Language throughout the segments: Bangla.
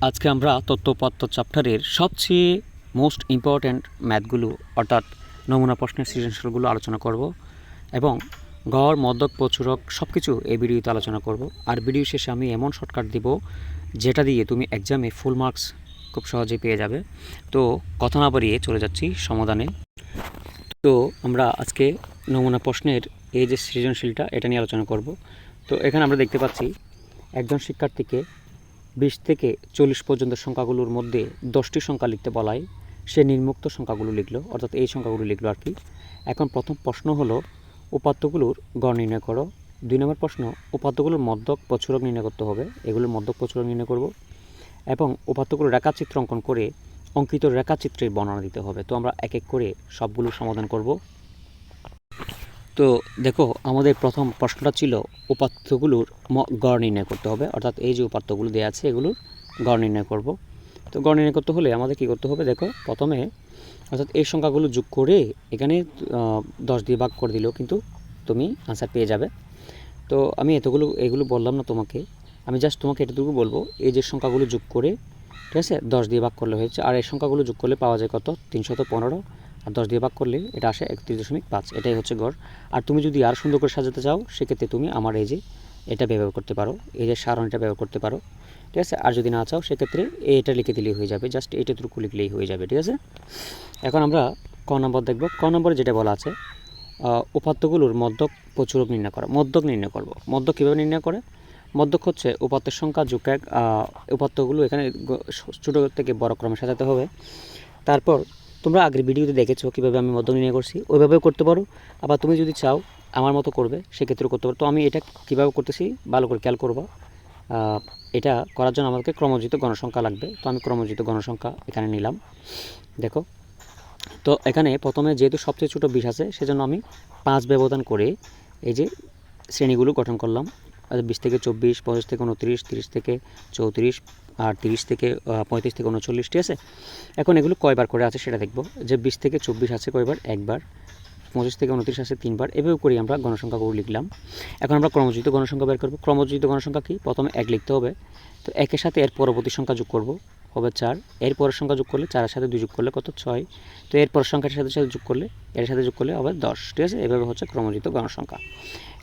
আজকে আমরা তথ্যপত্র চ্যাপ্টারের সবচেয়ে মোস্ট ইম্পর্ট্যান্ট ম্যাথগুলো অর্থাৎ নমুনা প্রশ্নের সৃজনশীলগুলো আলোচনা করব এবং গড় মধ্যক প্রচুরক সব কিছু এই ভিডিওতে আলোচনা করব। আর ভিডিও শেষে আমি এমন শর্টকাট দিব যেটা দিয়ে তুমি এক্সামে ফুল মার্কস খুব সহজেই পেয়ে যাবে। তো কথা না বাড়িয়ে চলে যাচ্ছি সমাধানে। তো আমরা আজকে নমুনা প্রশ্নের এই যে সৃজনশীলটা এটা নিয়ে আলোচনা করব। তো এখানে আমরা দেখতে পাচ্ছি একজন শিক্ষার্থীকে 20 থেকে 40 পর্যন্ত সংখ্যাগুলোর মধ্যে 10টি সংখ্যা লিখতে বলায় সে নিম্নোক্ত সংখ্যাগুলো লিখলো, অর্থাৎ এই সংখ্যাগুলো লিখলো আর কি। এখন প্রথম প্রশ্ন হলো উপাত্তগুলোর গড় নির্ণয় করো। 2 নম্বর প্রশ্ন উপাত্তগুলোর মধ্যক প্রচুরক নির্ণয় করতে হবে, এগুলোর মধ্যক প্রচুরক নির্ণয় করব এবং উপাত্তগুলোর রেখাচিত্র অঙ্কন করে অঙ্কিত রেখাচিত্রের বর্ণনা দিতে হবে। তো আমরা এক এক করে সবগুলো সমাধান করব। তো দেখো আমাদের প্রথম প্রশ্নটা ছিল উপাত্তগুলোর গড় নির্ণয় করতে হবে, অর্থাৎ এই যে উপাত্তগুলো দেওয়া আছে এগুলোর গড় নির্ণয় করব। তো গড় নির্ণয় করতে হলে আমাদের কী করতে হবে, দেখো প্রথমে অর্থাৎ এই সংখ্যাগুলো যোগ করে এখানে 10 দিয়ে ভাগ করে দিলেও কিন্তু তুমি আনসার পেয়ে যাবে। তো আমি এগুলো বললাম না তোমাকে, আমি জাস্ট তোমাকে এতটুকু বলবো, এই যে সংখ্যাগুলো যোগ করে, ঠিক আছে, 10 দিয়ে ভাগ করলে হয়েছে। আর এই সংখ্যাগুলো যোগ করলে পাওয়া যায় কত, 315, আর 10 দিয়ে ভাগ করলে এটা আসে 31.5। এটাই হচ্ছে গড়। আর তুমি যদি আর সুন্দর করে সাজাতে চাও সেক্ষেত্রে তুমি আমার এই যে এটা ব্যবহার করতে পারো, এই যে সারণীটা ব্যবহার করতে পারো, ঠিক আছে। আর যদি না চাও সেক্ষেত্রে এটা লিখে দিলেই হয়ে যাবে, জাস্ট এইটুকু লিখলেই হয়ে যাবে, ঠিক আছে। এখন আমরা ক নম্বর দেখব। ক নম্বরে যেটা বলা আছে উপাত্তগুলোর মধ্যক প্রচুরক নির্ণয় করা। মধ্যক নির্ণয় করব। মধ্যক কীভাবে নির্ণয় করে? মধ্যক হচ্ছে উপাত্তের সংখ্যা যোগ এক, উপাত্তগুলো এখানে ছোটো থেকে বড় ক্রমে সাজাতে হবে। তারপর তোমরা আগের ভিডিওতে দেখেছো কীভাবে আমি মধ্যক নির্ণয় করছি, ওইভাবেও করতে পারো। আবার তুমি যদি চাও আমার মতো করবে সেক্ষেত্রেও করতে পারো। তো আমি এটা কীভাবে করতেছি ভালো করে খেয়াল করবো। এটা করার জন্য আমাদেরকে ক্রমজিত গণসংখ্যা লাগবে। তো আমি ক্রমজিত গণসংখ্যা এখানে নিলাম। দেখো তো এখানে প্রথমে যেহেতু সবচেয়ে ছোটো 20 আছে সেজন্য আমি 5 ব্যবধান করে এই যে শ্রেণীগুলো গঠন করলাম। 20 থেকে 24, 25 থেকে 29, 30 থেকে 34, আর 30 থেকে 35 থেকে 39, ঠিক আছে। এখন এগুলো কয়বার করে আছে সেটা দেখব। যে 20 থেকে 24 আছে কয়বার, একবার। 25 থেকে 29 আছে 3বার। এভাবে করি আমরা গণসংখ্যাগুলো লিখলাম। এখন আমরা ক্রমজিত গণসংখ্যা বের করব। ক্রমজিত গণসংখ্যা কি, প্রথমে 1 লিখতে হবে। তো 1-এর সাথে এর পরবর্তী সংখ্যা যোগ করব, হবে 4। এর পরের সংখ্যা যোগ করলে 4-এর সাথে 2 যোগ করলে কত, 6। তো এর পরের সংখ্যার সাথে সাথে যোগ করলে এর সাথে যোগ করলে হবে 10, ঠিক আছে। এভাবে হচ্ছে ক্রমজিত গণসংখ্যা।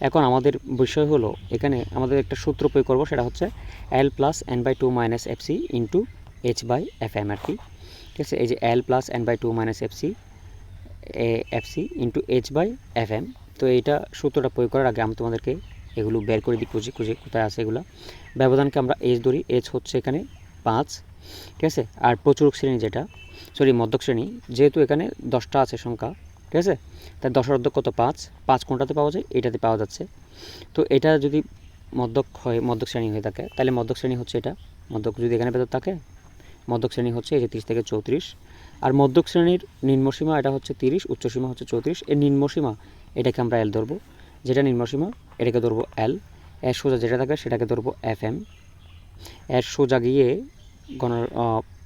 এখন আমাদের বিষয় হলো এখানে আমাদের একটা সূত্র প্রয়োগ করব, সেটা হচ্ছে L + n/2 - fc × h/fm আর কি, ঠিক আছে। এই যে L + n/2 - fc fc × h/fm। তো এইটা সূত্রটা প্রয়োগ করার আগে আমি তোমাদেরকে এগুলো বের করে দিই, খুঁজে কোথায় আছে এগুলো। ব্যবধানকে আমরা h ধরি, h হচ্ছে এখানে 5, ঠিক আছে। আর প্রচুরক শ্রেণী যেটা, মধ্যক শ্রেণী, যেহেতু এখানে 10টা আছে সংখ্যা, ঠিক আছে, তাই 10-এর অর্ধেক কত, 5। 5 কোনটাতে পাওয়া যায়, এটাতে পাওয়া যাচ্ছে। তো এটা যদি মধ্যক শ্রেণী হয়ে থাকে তাহলে মধ্যক শ্রেণী হচ্ছে এটা। মধ্যক যদি এখানে ভেতর থাকে, মধ্যক শ্রেণী হচ্ছে এই যে 30 থেকে 34। আর মধ্যক শ্রেণীর নিম্নসীমা এটা হচ্ছে 30, উচ্চসীমা হচ্ছে 34। এর নিম্নসীমা এটাকে আমরা L ধরবো, যেটা নিম্নসীমা এটাকে ধরবো L। এর সোজা যেটা থাকে সেটাকে ধরবো FM। এর সোজা গিয়ে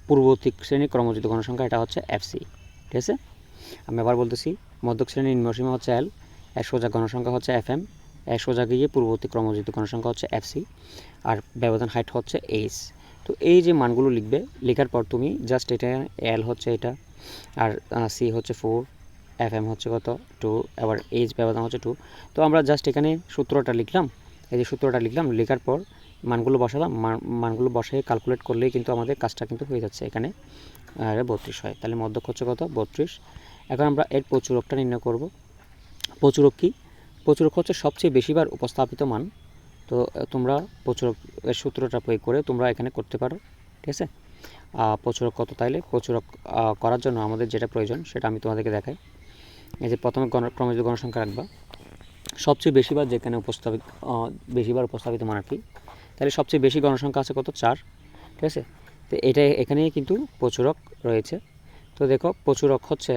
পূর্ববর্তী শ্রেণীর ক্রমজিত গণসংখ্যা এটা হচ্ছে FC, ঠিক আছে। আমি আবার বলতেছি, মধ্যক শ্রেণীর নিম্নসীমা হচ্ছে L, এর সোজা গণসংখ্যা হচ্ছে FM, এর সোজা গিয়ে পূর্ববর্তী ক্রমজিত গণসংখ্যা হচ্ছে FC, আর ব্যবধান হাইট হচ্ছে H। তো এই যে মানগুলো লিখবে, লেখার পর তুমি জাস্ট এটা L হচ্ছে এটা, আর C হচ্ছে 4, FM হচ্ছে কত 2, আবার H ব্যবধান হচ্ছে 2। তো আমরা জাস্ট এখানে সূত্রটা লিখলাম, এই যে সূত্রটা লিখলাম, লেখার পর মানগুলো বসালাম। মানগুলো বসে ক্যালকুলেট করলেই কিন্তু আমাদের কাজটা কিন্তু হয়ে যাচ্ছে। এখানে 32 হয়, তাহলে মধ্যক হচ্ছে কত, 32। এখন আমরা এর প্রচুরকটা নির্ণয় করব। প্রচুরক কি? প্রচুরক হচ্ছে সবচেয়ে বেশিবার উপস্থাপিত মান। তো তোমরা প্রচুরকের সূত্রটা প্রয়োগ করে তোমরা এখানে করতে পারো, ঠিক আছে। প্রচুরক কত, তাইলে প্রচুরক করার জন্য আমাদের যেটা প্রয়োজন সেটা আমি তোমাদেরকে দেখাই। এই যে প্রথমে ক্রমজিত গণসংখ্যা রাখবা, সবচেয়ে বেশিবার যেখানে বেশিবার উপস্থাপিত মান আর কি। তাহলে সবচেয়ে বেশি গণসংখ্যা আছে কত, 4, ঠিক আছে। তো এটা এখানেই কিন্তু প্রচুরক রয়েছে। তো দেখো প্রচুরক হচ্ছে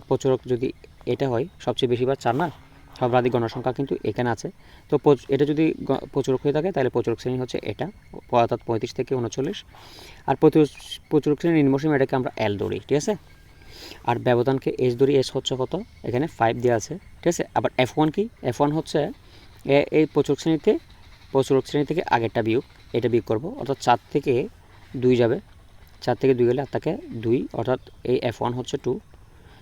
প্রচুরক যদি এটা হয়, সবচেয়ে বেশিবার 4 না, সর্বাধিক গণসংখ্যা কিন্তু এখানে আছে। তো এটা যদি প্রচুরক হয়ে থাকে তাহলে প্রচুরক শ্রেণী হচ্ছে এটা, অর্থাৎ 35 থেকে 39। আর প্রচুরক শ্রেণীর নিম্নসীমা এটাকে আমরা L ধরি, ঠিক আছে। আর ব্যবধানকে H ধরি, H হচ্ছে কত, এখানে 5 দেওয়া আছে, ঠিক আছে। আবার F1 কি, F1 হচ্ছে এই প্রচুরক শ্রেণীতে প্রচুরক শ্রেণী থেকে আগেরটা বিয়োগ, এটা বিয়োগ করব, অর্থাৎ 4 থেকে 2 যাবে, 4 থেকে 2 গেলে আর থাকে 2, অর্থাৎ এই F1 হচ্ছে 2।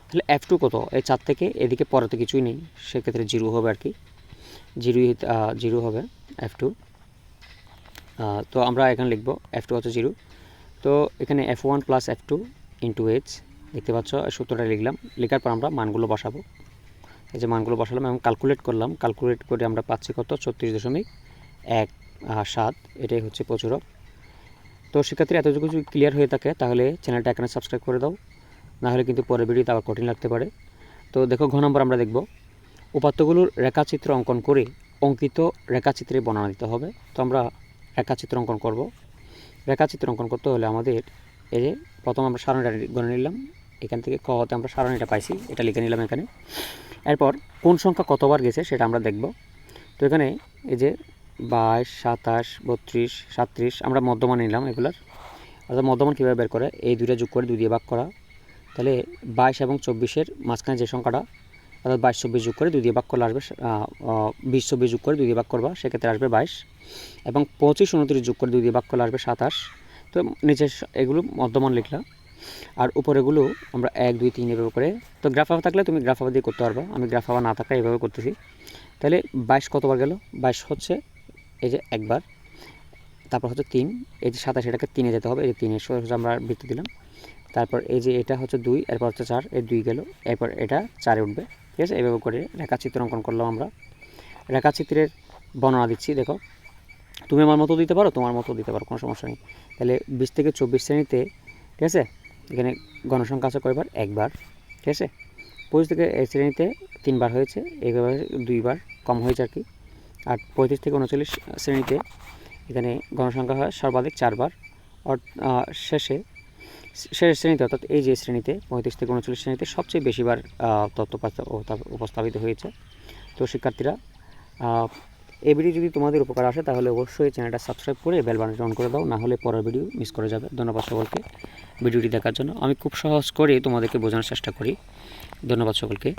তাহলে F2 কত? এই 4 থেকে এদিকে পরে তো কিছুই নেই, সেক্ষেত্রে 0 হবে আর কি, 0 হবে F2। তো আমরা এখানে লিখব F2 হচ্ছে 0। তো এখানে F1 plus F2 into H, দেখতে পাচ্ছ সূত্রটা লিখলাম, লেখার পর আমরা মানগুলো বসাবো। এই যে মানগুলো বসালাম এবং ক্যালকুলেট করলাম, ক্যালকুলেট করে আমরা পাচ্ছি কত? 36.17, এটাই হচ্ছে প্রচুরক। তো শিক্ষার্থীরা এতটুকু যদি ক্লিয়ার হয়ে থাকে তাহলে চ্যানেলটা এখানে সাবস্ক্রাইব করে দাও, নাহলে কিন্তু পরের ভিডিওতে আবার কঠিন লাগতে পারে। তো দেখো ঘ নম্বর আমরা দেখব, উপাত্তগুলোর রেখাচিত্র অঙ্কন করে অঙ্কিত রেখাচিত্রে বর্ণনা দিতে হবে। তো আমরা রেখাচিত্র অঙ্কন করব। রেখাচিত্র অঙ্কন করতে হলে আমাদের এই যে প্রথম আমরা সারণীটা গণে নিলাম, এখান থেকে ক হতে আমরা সারণীটা পাইছি, এটা লিখে নিলাম এখানে। এরপর কোন সংখ্যা কতবার গেছে সেটা আমরা দেখব। তো এখানে এই যে 22, 27, 32, 37 আমরা মধ্যমান নিলাম এগুলার। অর্থাৎ মধ্যমান কীভাবে বের করে? এই দুইটা যোগ করে 2 দিয়ে ভাগ করা। তাহলে 22 এবং 24-এর মাঝখানে যে সংখ্যাটা, অর্থাৎ 22, 24 যোগ করে 2 দিয়ে ভাগ করলে আসবে 20, 24 যোগ করে 2 দিয়ে ভাগ করবা, সেক্ষেত্রে আসবে 22, এবং 25, 29 যোগ করে 2 দিয়ে ভাগ করলে আসবে 27। তো নিচে এগুলো মধ্যমান লিখলাম, আর উপরেগুলো আমরা 1, 2, 3 এভাবে করে। তো গ্রাফ আবার থাকলে তুমি গ্রাফ আবার দিয়ে করতে পারবা, আমি গ্রাফ আবার না থাকলে এইভাবে করতেছি। তাহলে 22 কতবার গেল? 22 হচ্ছে এই যে একবার, তারপর হচ্ছে 3, এই যে 27 এটাকে 3-এ যেতে হবে, এই যে 3-এর সোজা আমরা বৃত্ত দিলাম। তারপর এই যে এটা হচ্ছে 2, এরপর হচ্ছে 4, এই 2 গেল, এরপর এটা 4-এ উঠবে। ঠিক আছে, এইভাবে করে রেখাচিত্র অঙ্কন করলাম আমরা। রেখাচিত্রের বর্ণনা দিচ্ছি, দেখো তুমি আমার মতো দিতে পারো, তোমার মতো দিতে পারো, কোনো সমস্যা নেই। তাহলে 20 থেকে 24 শ্রেণীতে, ঠিক আছে, এখানে গণসংখ্যা আছে কয়বার? একবার। ঠিক আছে, 25 থেকে এই শ্রেণীতে 3 বার হয়েছে, এইভাবে 2 বার কম হয়েছে আর কি। আর 35 থেকে 39 শ্রেণীতে এখানে গণসংখ্যা হয় সর্বাধিক 4 বার। শেষ শ্রেণীতে, অর্থাৎ এই যে শ্রেণীতে 35 থেকে 39 শ্রেণীতে সবচেয়ে বেশিবার তথ্য উপস্থাপিত হয়েছে। তো শিক্ষার্থীরা, এই ভিডিও যদি তোমাদের উপকার আসে তাহলে অবশ্যই চ্যানেলটা সাবস্ক্রাইব করে বেল বাটনটি অন করে দাও, না হলে পরের ভিডিও মিস করে যাবে। ধন্যবাদ সকলকে ভিডিওটি দেখার জন্য। আমি খুব সহজ করে তোমাদেরকে বোঝানোর চেষ্টা করি। ধন্যবাদ সকলকে।